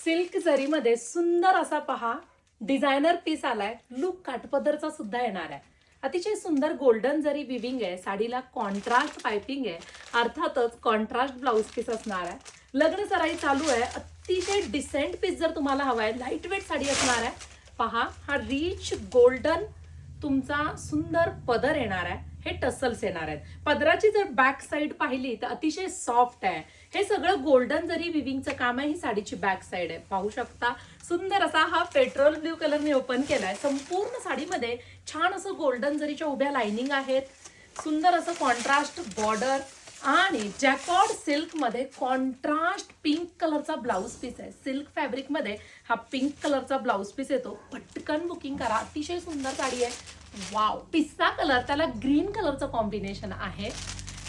Silk जरीमध्ये सुंदर असा पहा डिझायनर पीस आलाय. लुक काठपदरचा सुद्धा येणार आहे. अतिशय सुंदर गोल्डन जरी विविंग आहे. साडीला कॉन्ट्रास्ट पाइपिंग आहे. अर्थातच कॉन्ट्रास्ट ब्लाउज पीस असणार आहे. लग्न सराई चालू आहे. अतिशय डिसेंट पीस जर तुम्हाला हवा आहे, लाईट वेट साडी असणार आहे. पहा, हा रिच गोल्डन तुमचा सुंदर पदर येणार आहे. हे टसल्स येणार आहेत. पदराची जर बॅक साइड पाहिली तर अतिशय सॉफ्ट आहे. हे सगळं गोल्डन जरी विविंगचं काम आहे. ही साडीची बॅक साइड आहे. पाहू शकता सुंदर असा हा पेट्रोल ब्ल्यू कलर मी ओपन केलाय. संपूर्ण साडीमध्ये छान असं गोल्डन जरीच्या उभ्या लाइनिंग आहेत. सुंदर असं कॉन्ट्रास्ट बॉर्डर आणि जॅकॉर्ड सिल्क मध्ये कॉन्ट्रास्ट पिंक कलरचा ब्लाउज पीस आहे. सिल्क फॅब्रिक मध्ये हा पिंक कलरचा ब्लाउज पीस येतो. पटकन बुकिंग करा. अतिशय सुंदर साडी आहे. वाव, पिस्ता कलर त्याला ग्रीन कलरचं कॉम्बिनेशन आहे.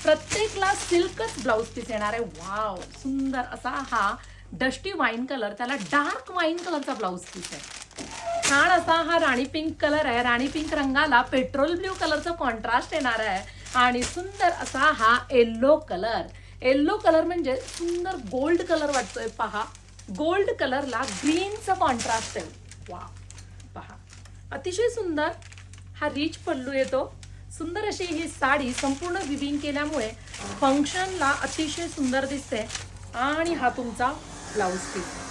प्रत्येकला सिल्कच ब्लाउज पीस येणार आहे. वाव, सुंदर असा हा डस्टी वाईन कलर त्याला डार्क वाईन कलरचा ब्लाउज पीस आहे. छान असा हा राणी पिंक कलर आहे. राणी पिंक रंगाला पेट्रोल ब्ल्यू कलरचं कॉन्ट्रास्ट येणार आहे. आणि सुंदर असा हा येल्लो कलर. येल्लो कलर म्हणजे सुंदर गोल्ड कलर वाटतोय. पहा, गोल्ड कलरला ग्रीनचं कॉन्ट्रास्ट आहे. वाव, पहा अतिशय सुंदर हा रिच पल्लू येतो. सुंदर अशी ही साडी संपूर्ण विविंग केल्यामुळे फंक्शनला अतिशय सुंदर दिसते. आणि हा तुमचा ब्लाउज पीस.